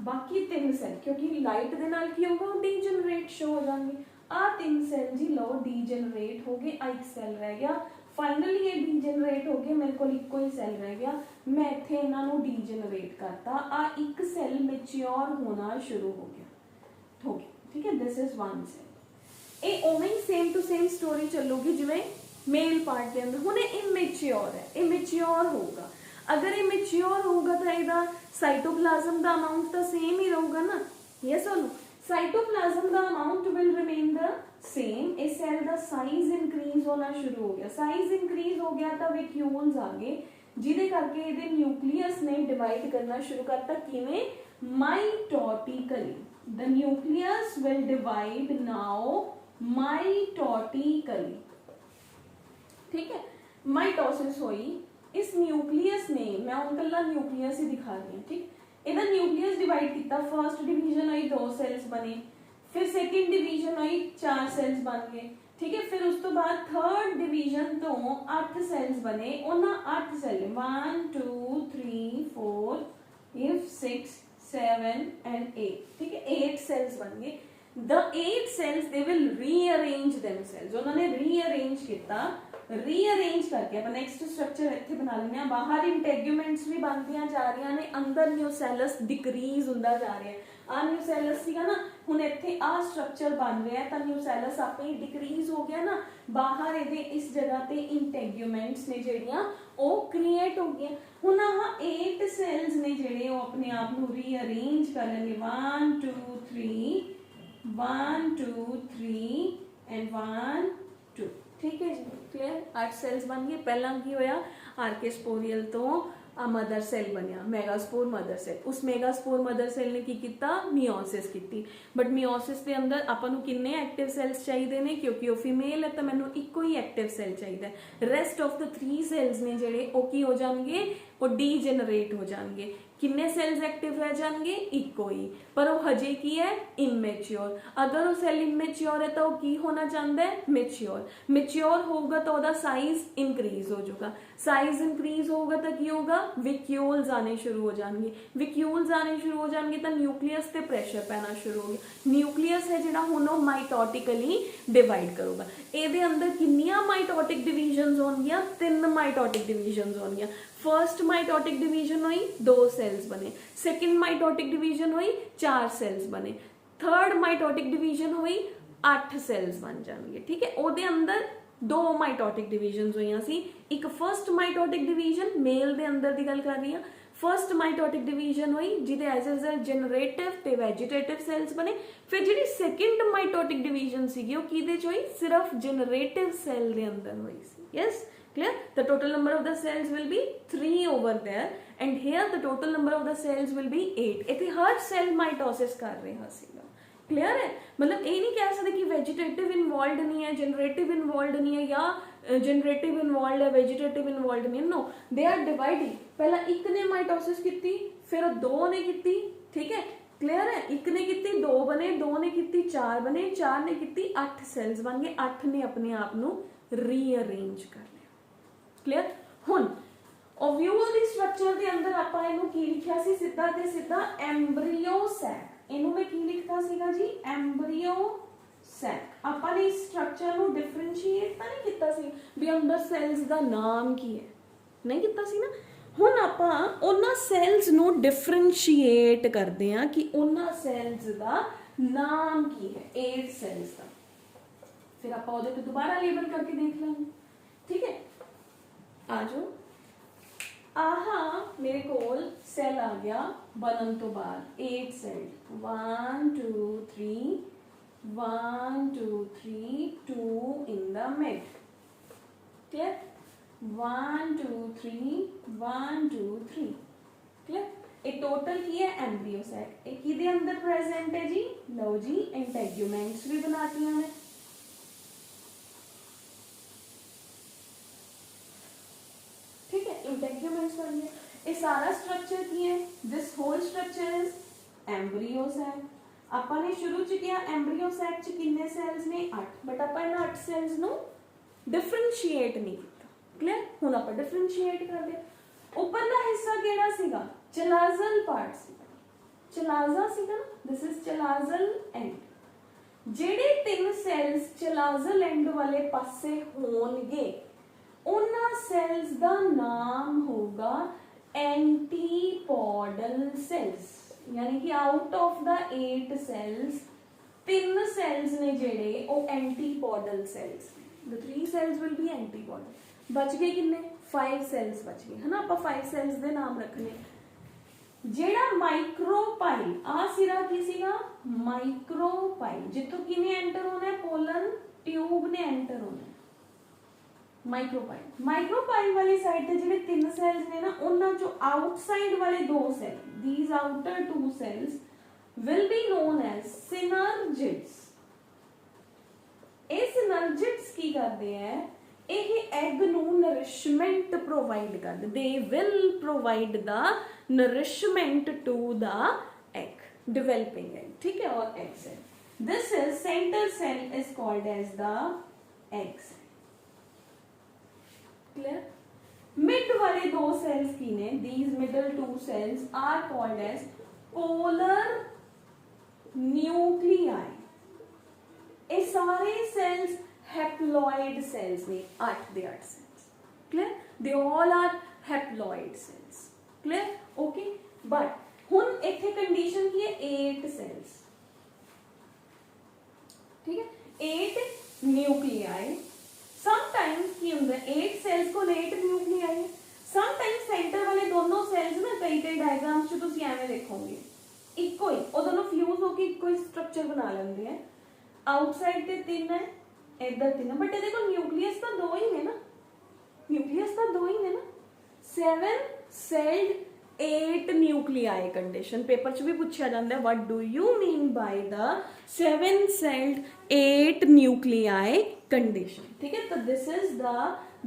बाकी 3 सेल क्योंकि लाइट दे नाल की होगा डीजनरेट शो हो जाएंगे। आ 3 सेल जी लो डीजनरेट हो गए, आ एक सेल रह गया, फाइनली ये डीजनरेट हो गए, मेरे को इको ही सेल रह गया, मैं इत्थे इन्हां नू डीजनरेट करता, आ एक सेल मैच्योर होना शुरू हो गया, ठीक है। This is one cell. ਇਹ ਉਵੇਂ ਹੀ ਸੇਮ ਟੂ ਸੇਮ ਸਟੋਰੀ ਚੱਲੂਗੀ ਜਿਵੇਂ ਮੇਲ ਪਾਰਟ ਦੇ ਅੰਦਰ। ਹੁਣ ਇਹ ਇਮੈਚਿਓਰ ਹੈ, ਇਹ ਮੈਚਿਓਰ ਹੋਊਗਾ, ਅਗਰ ਇਹ ਮੈਚਿਓਰ ਹੋਊਗਾ ਤਾਂ ਇਹਦਾ ਸਾਈਟੋਪਲਾਜ਼ਮ ਦਾ ਅਮਾਉਂਟ ਤਾਂ ਸੇਮ ਹੀ ਰਹੂਗਾ ਨਾ, ਯੈਸ ਔਰ नो। ਸਾਈਟੋਪਲਾਜ਼ਮ ਦਾ amount will remain the same, ਇਸ ਸੈਲ ਦਾ ਸਾਈਜ਼ ਇਨਕਰੀਜ਼ ਹੋਣਾ ਸ਼ੁਰੂ ਹੋ ਗਿਆ, ਸਾਈਜ਼ ਇਨਕਰੀਜ਼ ਹੋ ਗਿਆ ਤਾਂ ਵੈਕਿਊਲਸ ਆ ਗਏ, ਜਿਹਦੇ ਕਰਕੇ ਇਹਦੇ ਨਿਊਕਲੀਅਸ ਨੇ ਡਿਵਾਈਡ करना शुरू करता, ਕਿਵੇਂ mitotically. The nucleus will divide now mitotically, ठीक है। माइटोसिस हुई, इस न्यूक्लियस ने, मैं उन कल्ला न्यूक्लियस ही दिखा रही हूँ, ठीक। इधर न्यूक्लियस डिवाइड किया, फर्स्ट डिवीजन हुई 2 सेल्स बने, फिर सेकंड डिवीजन हुई 4 सेल्स बन गए, ठीक है। फिर उस तो बाद थर्ड डिवीजन तो 8 सेल्स बने, उन्हें 8 सेल 1 2 3 4 6 7 and 8, ठीक है, 8 सेल्स बन गए। The 8 cells they will rearrange themselves, उन्होंने rearrange किया, rearrange करके अपन नेक्स्ट स्ट्रक्चर इत्थे बना लेने हैं। बाहर इंटेग्यूमेंट्स भी बनदियां जा रही ने, अंदर न्यूसेलस डिक्रीज हुंदा जा रहा है। आ न्यूसेलस सीगा ना, हुण इत्थे आ स्ट्रक्चर बन रहा है तो न्यूसेलस आपे ही डिक्रीज हो गया ना, बाहर इहदे इस जगह ते इंटेग्यूमेंट्स ने जिहड़ियां ओ क्रिएट हो गई। हुण आह 8 सेल्स ने जिहड़े ओ अपने आप नूं रीअरेंज कर लेंगे, 1 2 3 1 2 3 एंड 1 2, ठीक है जी, क्लियर। 8 सेल्स बन गए। पहला की होया, आर्केस्पोरियल तो आ मदर सेल बनया, मैगास्पोर मदर सेल। उस मैगास्पोर मदर सेल ने की किया, मियोसिस की। बट मियोसिस के अंदर आपां नूं किन्ने एक्टिव सेल्स चाहिए ने, क्योंकि वो फीमेल है तो मैनूं इको ही एक्टिव सेल चाहिए। रेस्ट ऑफ द 3 सेल्स ने जिहड़े ओ की हो जाणगे, वो डीजनरेट हो जाणगे। किन्ने सेल्स एक्टिव रह जाएंगे, इको ही, पर वो हजे की है इमेच्योर। अगर वो सेल इमेच्योर है तो वो की होना चाहता है, मेच्योर। मेच्योर होगा तो वह साइज इंक्रीज हो जाएगा, साइज इंक्रीज होगा तो की होगा, विक्यूल्स आने शुरू हो जाएंगे। विक्यूल्स आने शुरू हो जाएंगे तो न्यूक्लियस पे प्रेशर पैना शुरू हो गया। न्यूक्लियस है जिहड़ा हुण वो माइटोटिकली डिवाइड करूगा। ਇਹਦੇ अंदर किन्नियां माइटोटिक डिवीजन्स होणगियां, 3 माइटोटिक डिवीजन्स होणगियां। फर्स्ट माइटोटिक डिवीजन हुई 2 सेल्स बने, सेकंड माइटोटिक डिवीजन हुई 4 सेल्स बने, थर्ड माइटोटिक डिवीजन हुई 8 सेल्स बन जाएंगे, ठीक है। ਉਹਦੇ अंदर 2 माइटोटिक डिवीजन्स हुई सी, एक फर्स्ट माइटोटिक डिवीजन मेल ਦੇ अंदर ਦੀ ਗੱਲ ਕਰ ਰਹੀ ਹਾਂ। फर्स्ट माइटोटिक डिवीजन हुई जिहदे एज ए रिजल्ट जनरेटिव ते वैजीटेटिव सेल्स बने। फिर जिहड़ी सेकंड माइटोटिक डिवीजन सीगी ਉਹ ਕਿਹਦੇ ਚ ਹੋਈ, सिर्फ जनरेटिव सेल ਦੇ अंदर हुई सी, yes clear। The total number of the cells will be 3 over there, and here the total number of the cells will be 8। इथे हर सेल माइटोसिस कर रहा सीगा, क्लियर है। मतलब ये नहीं कह सकते कि वेजिटेटिव इन्वॉल्व नहीं है, जनरेटिव इन्वॉल्व नहीं है, या जनरेटिव इन्वॉल्व है वेजिटेटिव इन्वॉल्व नहीं है। No, they are dividing. पहला एक ने माइटोसिस की, फिर 2 ने की, ठीक है, क्लियर है। एक ने की 2 बने, 2 ने की 4 बने, 4 ने की 8 सेल्स बन गए, 8 ने अपने आप नू रीअरेंज कर लिया, क्लियर। हुण ओव्यूल दी स्ट्रक्चर दे अंदर आपां इहनूं की लिखिया सी, सीधा ते सीधा एम्ब्रियो सैक। इहनूं मैं की लिखता सीगा जी, एम्ब्रियो सैक। आपां ने इस स्ट्रक्चर नूं डिफरेंशिएट तां नहीं कीता सी भी अंदर सेल्स दा नाम की है, नहीं कीता सी ना। ਹੁਣ ਆਪਾਂ ਉਹਨਾਂ ਸੈਲਸ ਨੂੰ ਡਿਫਰੈਂਸ਼ੀਏਟ ਕਰਦੇ ਹਾਂ ਕਿ ਉਹਨਾਂ ਸੈਲਸ ਦਾ ਨਾਮ ਕੀ ਹੈ, 8 ਸੈਲਸ ਦਾ। ਫਿਰ ਆਪਾਂ ਉਹਦੇ ਤੇ ਦੁਬਾਰਾ ਲੇਬਲ ਕਰਕੇ ਦੇਖ ਲਾਂਗੇ, ਠੀਕ ਹੈ। ਆ ਜਾਓ, ਆਹਾ ਮੇਰੇ ਕੋਲ ਸੈੱਲ ਆ ਗਿਆ ਬਣਨ ਤੋਂ ਬਾਅਦ 8 cell, 1 2 3 1 2 3 2 in the mid, clear? 1 2 3 1 2 3, clear? ਇਹ ਟੋਟਲ ਕੀ ਹੈ, ਐਮਬ੍ਰੀਓ ਸੈਕ। ਇਹ ਕਿਹਦੇ ਅੰਦਰ ਪ੍ਰੈਜ਼ੈਂਟ ਹੈ ਜੀ, ਲਓ ਜੀ ਇੰਟੈਗੂਮੈਂਟਸ ਵੀ ਬਣਾਤੀਆਂ ਨੇ, ठीक है, इंटेग्यूमेंट्स बन गए। ये सारा स्ट्रक्चर की है, this whole structure is embryo sac. ਆਪਾਂ ਨੇ ਸ਼ੁਰੂ ਚ ਕਿਹਾ ਐਮਬ੍ਰੀਓ ਸੈਕ ਚ ਕਿੰਨੇ ਸੈਲਸ ਨੇ, 8, ਬਟ ਆਪਾਂ ਇਹਨਾਂ 8 ਸੈਲਸ ਨੂੰ ਡਿਫਰੈਂਸ਼ੀਏਟ ਨਹੀਂ ਕੀਤਾ, ਕਲੀਅਰ। ਹੁਣ ਆਪਾਂ ਡਿਫਰੈਂਸ਼ੀਏਟ ਕਰਦੇ ਹਾਂ। ਉੱਪਰਲਾ ਹਿੱਸਾ ਕਿਹੜਾ ਸੀਗਾ, ਚਲਾਜ਼ਲ ਪਾਰਟ ਸੀਗਾ, ਚਲਾਜ਼ਾ ਸੀਗਾ, ਦਿਸ ਇਜ਼ ਚਲਾਜ਼ਲ ਐਂਡ। ਜਿਹੜੇ 3 ਸੈਲਸ ਚਲਾਜ਼ਲ ਐਂਡ ਵਾਲੇ ਪਾਸੇ ਹੋਣਗੇ ਉਹਨਾਂ ਸੈਲਸ ਦਾ ਨਾਮ ਹੋਗਾ ਐਂਟੀਪੋਡਲ ਸੈਲਸ, यानी कि out of the 8 cells 3 cells ने जेड़े वो antipodal cells, the 3 cells will be antipodal। बच गए किन्ने, 5 cells बच गए, है ना। आप 5 cells दे नाम रखने। जेड़ा माइक्रोपाइल आ सिरा की सीगा, माइक्रोपाइल जितों किने एंटर होना है, पोलन ट्यूब ने एंटर होना है, माइक्रोपाइल। माइक्रोपाइल वाली साइड ते जिहड़े 3 सेल्स ने ना, उन्हां चों आउटसाइड वाले 2 cell, these outer 2 cells will be known as synergids। ਇਹ synergids ਕੀ ਕਰਦੇ ਹੈ, ਇਹ ਐਗ ਨੂੰ nourishment provide ਕਰਦੇ, they will provide the nourishment to the egg, developing egg, ठीक है, और egg cell। this is center cell is called as the egg cell, clear। Mid वाले 2 सेल्स की ने, these middle 2 cells are called as polar nuclei। ये सारे sales haploid cells ने, 8 दे 8 cells, clear, they all are haploid cells, clear, okay। but हुन इत्थे condition की है 8 cells, ठीक है, 8 nuclei। समटाइम्स की होंगे 8 सेल्स को 8 न्यूक्लियाई, समटाइम्स सेंटर वाले दोनों सेल्स ना कई डायग्राम्स ਚ ਤੁਸੀਂ ਐਵੇਂ ਦੇਖੋਗੇ ਇੱਕੋ ਹੀ, ਉਹ ਦੋਨੋਂ ਫਿਊਜ਼ ਹੋ ਕੇ ਇੱਕੋ ਹੀ ਸਟਰਕਚਰ ਬਣਾ ਲੈਂਦੇ ਆ। ਆਊਟਸਾਈਡ ਤੇ 3 ਹੈ, ਇੱਧਰ 3 ਹੈ, ਬਟ ਇਹਦੇ ਕੋਲ ਨਿਊਕਲੀਅਸ ਤਾਂ 2 ਹੀ ਨੇ ਨਾ, ਨਿਊਕਲੀਅਸ ਤਾਂ 2 ਹੀ ਨੇ ਨਾ। 7 celled 8 nuclei condition पेपर च भी पूछा जाता है, what do you mean by the 7 celled 8 nuclei condition, ठीक है। तो this is the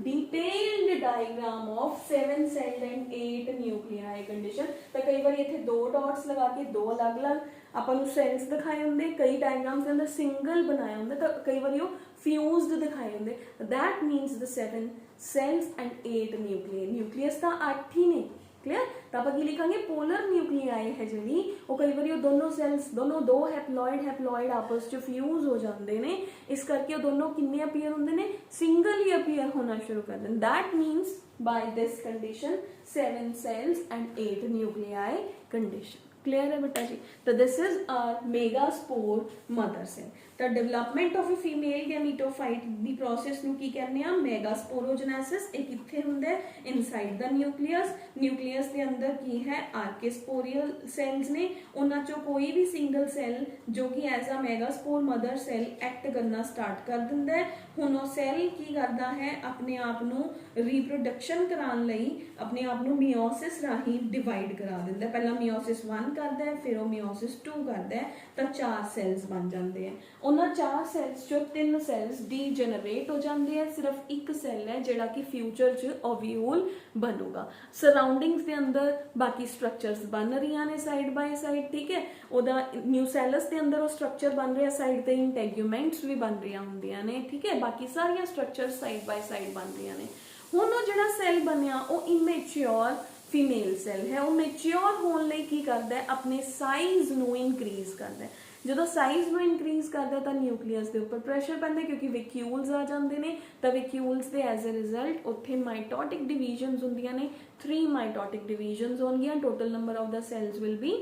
detailed diagram of 7 celled and 8 nuclei condition। तो कई बार इत्थे 2 dots लगा के 2 अलग अलग ਆਪਾਂ ਨੂੰ सेल्स दिखाए होंगे, कई डायग्राम्स के अंदर सिंगल बनाया होंगे, तो कई बार वो फ्यूज्ड दिखाए होंगे। that means the 7 cells and 8 nuclei, nucleus तो 8 ही ने, क्लियर। तो आप लिखांगे पोलर न्यूक्लियाई है जी, वो कई बार दोनों सेल्स दोनों 2 हैप्लॉइड आपस च फ्यूज हो जाते हैं, इस करके वो दोनों किन्ने अपीयर होंगे ने, सिंगल ही अपीयर होना शुरू कर दें। That means by this condition 7 cells and 8 nuclei condition, clear है बेटा जी। तो this is our megaspore mother cell. तो development of a female gametophyte दी प्रोसेस ਨੂੰ ਕੀ ਕਹਿੰਦੇ ਆ, ਮੈਗਾਸਪੋਰੋਜੈਨੇਸਿਸ। ਇਹ ਕਿੱਥੇ ਹੁੰਦਾ ਹੈ, ਇਨਸਾਈਡ ਦਾ ਨਿਊਕਲੀਅਸ। ਨਿਊਕਲੀਅਸ ਦੇ ਅੰਦਰ ਕੀ ਹੈ, ਆਰਕੇਸਪੋਰੀਅਲ ਸੈਲਸ ਨੇ, ਉਹਨਾਂ ਚੋਂ ਕੋਈ ਵੀ ਸਿੰਗਲ ਸੈਲ ਜੋ ਕਿ as a megaspore mother cell act ਕਰਨਾ ਸਟਾਰਟ ਕਰ ਦਿੰਦਾ ਹੈ। ਹੁਣ ਉਹ ਸੈਲ ਕੀ ਕਰਦਾ ਹੈ, ਆਪਣੇ ਆਪ ਨੂੰ ਰੀਪਰੋਡਕਸ਼ਨ ਕਰਾਉਣ ਲਈ ਆਪਣੇ ਆਪ ਨੂੰ ਮਿਓਸਿਸ ਰਾਹੀਂ ਡਿਵਾਈਡ ਕਰਾ ਦਿੰਦਾ। ਪਹਿਲਾਂ ਮਿਓਸਿਸ 1 ਕਰਦਾ ਹੈ, ਫਿਰ ਉਹ ਮਿਓਸਿਸ 2 ਕਰਦਾ ਹੈ, ਤਾਂ 4 ਸੈਲਸ ਬਣ ਜਾਂਦੇ ਆ। ਉਹਨਾਂ 4 ਸੈਲਸ ਚੋਂ 3 ਸੈਲਸ ਡੀਜਨਰੇਟ ਹੋ ਜਾਂਦੇ ਆ, ਸਿਰਫ ਇੱਕ ਸੈਲ ਹੈ ਜਿਹੜਾ ਕਿ ਫਿਊਚਰ 'ਚ ਓਵਿਊਲ ਬਣੂਗਾ। ਸਰਾਊਂਡਿੰਗਸ ਦੇ ਅੰਦਰ ਬਾਕੀ ਸਟਰਕਚਰਸ ਬਣ ਰਹੀਆਂ ਨੇ ਸਾਈਡ ਬਾਈ ਸਾਈਡ, ਠੀਕ ਹੈ। ਉਹਦਾ ਨਿਊਸੈਲਸ ਦੇ ਅੰਦਰ ਉਹ ਸਟਰਕਚਰ ਬਣ ਰਿਹਾ, ਸਾਈਡ ਤੇ ਇੰਟੈਗੂਮੈਂਟਸ ਵੀ ਬਣ ਰਹੀਆਂ ਹੁੰਦੀਆਂ ਨੇ, ਠੀਕ ਹੈ। ਬਾਕੀ ਸਾਰੀਆਂ ਸਟਰਕਚਰਸ ਸਾਈਡ ਬਾਈ ਸਾਈਡ ਬਣ ਰਹੀਆਂ ਨੇ। ਹੁਣ ਉਹ ਜਿਹੜਾ ਸੈਲ ਬਣਿਆ ਉਹ ਇਮੈਚਿਓਰ फीमेल सैल है, वो मैच्योर होने ਲਈ ਕੀ ਕਰਦਾ ਹੈ, ਆਪਣੇ ਸਾਈਜ਼ ਨੂੰ ਇਨਕਰੀਜ਼ ਕਰਦਾ ਹੈ। ਜਦੋਂ ਸਾਈਜ਼ ਨੂੰ ਇਨਕਰੀਜ਼ ਕਰਦਾ ਤਾਂ ਨਿਊਕਲੀਅਸ ਦੇ ਉੱਪਰ ਪ੍ਰੈਸ਼ਰ ਪੈਂਦਾ ਕਿਉਂਕਿ ਵੈਕਿਊਲਸ ਆ ਜਾਂਦੇ ਨੇ ਤਾਂ ਵੈਕਿਊਲਸ ਦੇ ਐਜ਼ ਅ ਰਿਜ਼ਲਟ ਉੱਥੇ ਮਾਈਟੋਟਿਕ ਡਿਵੀਜ਼ਨਸ ਹੁੰਦੀਆਂ ਨੇ 3 ਮਾਈਟੋਟਿਕ ਡਿਵੀਜ਼ਨਸ ਹੋਣਗੀਆਂ total number of the cells will be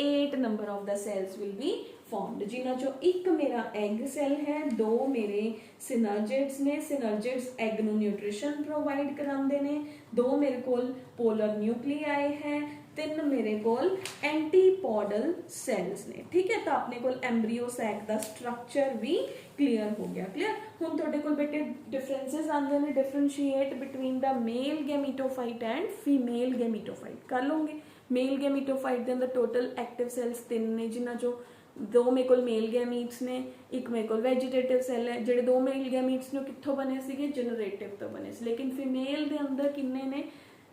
8 number of the cells will be formed ਜਿਨ੍ਹਾਂ ਚੋਂ ਇੱਕ ਮੇਰਾ ਐਗ ਸੈਲ ਹੈ ਦੋ ਮੇਰੇ ਸਿਨਰਜਿਡਸ ਨੇ ਸਿਨਰਜਿਡਸ ਐਗ ਨੂੰ ਨਿਊਟ੍ਰੀਸ਼ਨ ਪ੍ਰੋਵਾਈਡ ਕਰਾਉਂਦੇ ਨੇ ਦੋ ਮੇਰੇ ਕੋਲ ਪੋਲਰ ਨਿਊਕਲੀਆਈ ਹੈ ਤਿੰਨ ਮੇਰੇ ਕੋਲ ਐਂਟੀਪੋਡਲ ਸੈਲਸ ਨੇ ਠੀਕ ਹੈ ਤਾਂ ਆਪਣੇ ਕੋਲ ਐਮਬ੍ਰੀਓ ਸੈਕ ਦਾ ਸਟਰਕਚਰ ਵੀ ਕਲੀਅਰ ਹੋ ਗਿਆ ਕਲੀਅਰ ਹੁਣ ਤੁਹਾਡੇ ਕੋਲ ਬੇਟੇ ਡਿਫਰੈਂਸਸ ਆਉਂਦੇ ਨੇ differentiate between the male gametophyte and female gametophyte ਕਰ ਲਓਗੇ ਮੇਲ ਗੈਮੀਟੋਫਾਈਟ ਦੇ ਅੰਦਰ ਟੋਟਲ ਐਕਟਿਵ ਸੈਲਸ 3 ਨੇ ਜਿਨ੍ਹਾਂ ਚੋਂ ਦੋ ਮੇਰੇ ਕੋਲ ਮੇਲ ਗੈਮੀਟਸ ਨੇ ਇੱਕ ਮੇਰੇ ਕੋਲ ਵੈਜੀਟੇਟਿਵ ਸੈੱਲ ਹੈ ਜਿਹੜੇ ਦੋ ਮੇਲ ਗੈਮੀਟਸ ਨੇ ਕਿੱਥੋਂ ਬਣੇ ਸੀਗੇ ਜਨਰੇਟਿਵ ਤੋਂ ਬਣੇ ਸੀ ਲੇਕਿਨ ਫੀਮੇਲ ਦੇ ਅੰਦਰ ਕਿੰਨੇ ਨੇ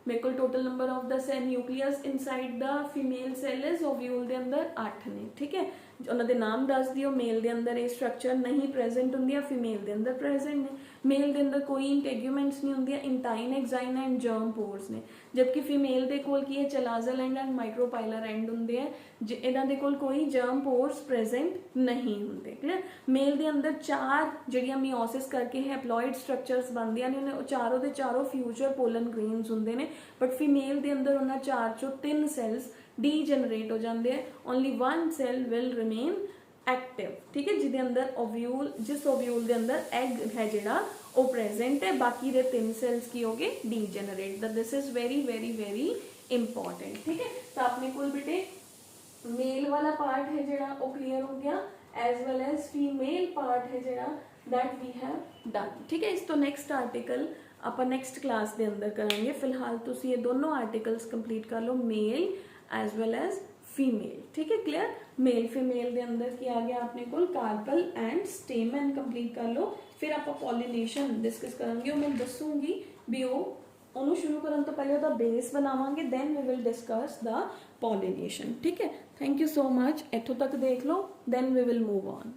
ਮੇਰੇ ਕੋਲ total number of the cell nucleus inside the female cell is ovule ਦੇ ਅੰਦਰ 8 ਨੇ ਠੀਕ ਹੈ ਉਹਨਾਂ ਦੇ ਨਾਮ ਦੱਸ ਦਿਓ ਮੇਲ ਦੇ ਅੰਦਰ ਇਹ ਸਟਰਕਚਰ ਨਹੀਂ ਪ੍ਰੈਜ਼ੈਂਟ ਹੁੰਦੀ ਆ ਫੀਮੇਲ ਦੇ ਅੰਦਰ ਪ੍ਰੈਜ਼ੈਂਟ ਨੇ ਮੇਲ ਦੇ ਅੰਦਰ ਕੋਈ ਇੰਟੈਗੂਮੈਂਟਸ ਨਹੀਂ ਹੁੰਦੀਆਂ ਇੰਟਾਈਨ ਐਗਜ਼ਾਈਨ ਐਂਡ ਜਰਮ ਪੋਰਸ ਨੇ ਜਦਕਿ ਫੀਮੇਲ ਦੇ ਕੋਲ ਕੀ ਹੈ ਚਲਾਜ਼ਲ ਐਂਡ ਮਾਈਕਰੋਪਾਈਲਰ ਐਂਡ ਹੁੰਦੇ ਆ ਇਹਨਾਂ ਦੇ ਕੋਲ ਕੋਈ ਜਰਮ ਪੋਰਸ ਪ੍ਰੈਜ਼ੈਂਟ ਨਹੀਂ ਹੁੰਦੇ ਕਲੀਅਰ ਮੇਲ ਦੇ ਅੰਦਰ ਚਾਰ ਜਿਹੜੀਆਂ ਮੀਓਸਿਸ ਕਰਕੇ ਹੈਪਲੋਇਡ ਸਟਰਕਚਰਸ ਬਣਦੀਆਂ ਨੇ ਉਹ ਚਾਰੋਂ ਦੇ ਚਾਰੋਂ ਫਿਊਚਰ ਪੋਲਨ ਗ੍ਰੇਨਸ ਹੁੰਦੇ ਨੇ ਬਟ ਫੀਮੇਲ ਦੇ ਅੰਦਰ ਉਹਨਾਂ ਚਾਰ ਚੋਂ 3 ਸੈਲਸ ਡੀਜਨਰੇਟ ਹੋ ਜਾਂਦੇ ਆ only 1 cell will remain active ਠੀਕ ਹੈ ਜਿਹਦੇ ਅੰਦਰ ਓਵਿਊਲ ਜਿਸ ਓਵਿਊਲ ਦੇ ਅੰਦਰ ਐਗ ਹੈ ਜਿਹੜਾ ਉਹ ਪ੍ਰੈਜ਼ੈਂਟ ਹੈ ਬਾਕੀ ਦੇ 3 ਸੈਲਸ ਕੀ ਹੋਗੇ ਡੀਜਨਰੇਟ ਤਾਂ this is very very very important ठीक है तो अपने कोल बेटे मेल वाला पार्ट है जेड़ा वो क्लियर हो गया as well as female part है जेड़ा दैट वी हैव डन ठीक है इस तो नेक्स्ट आर्टिकल ਆਪਾਂ ਨੈਕਸਟ ਕਲਾਸ ਦੇ ਅੰਦਰ ਕਰਾਂਗੇ ਫਿਲਹਾਲ ਤੁਸੀਂ ਇਹ ਦੋਨੋਂ ਆਰਟੀਕਲਸ ਕੰਪਲੀਟ ਕਰ ਲਓ ਮੇਲ ਐਜ਼ ਵੈਲ ਐਜ਼ ਫੀਮੇਲ ਠੀਕ ਹੈ ਕਲੀਅਰ ਮੇਲ ਫੀਮੇਲ ਦੇ ਅੰਦਰ ਕੀ ਆ ਗਿਆ ਆਪਣੇ ਕੋਲ ਕਾਰਪਲ ਐਂਡ ਸਟੇਮਨ ਕੰਪਲੀਟ ਕਰ ਲਓ ਫਿਰ ਆਪਾਂ ਪੋਲੀਨੇਸ਼ਨ ਡਿਸਕਸ ਕਰਾਂਗੇ ਉਹ ਮੈਂ ਦੱਸੂਗੀ ਵੀ ਉਹਨੂੰ ਸ਼ੁਰੂ ਕਰਨ ਤੋਂ ਪਹਿਲੇ ਉਹਦਾ ਬੇਸ ਬਣਾਵਾਂਗੇ then we will discuss the pollination ਠੀਕ ਹੈ ਥੈਂਕ ਯੂ ਸੋ ਮਚ ਇੱਥੋਂ ਤੱਕ ਦੇਖ ਲਓ then we will move on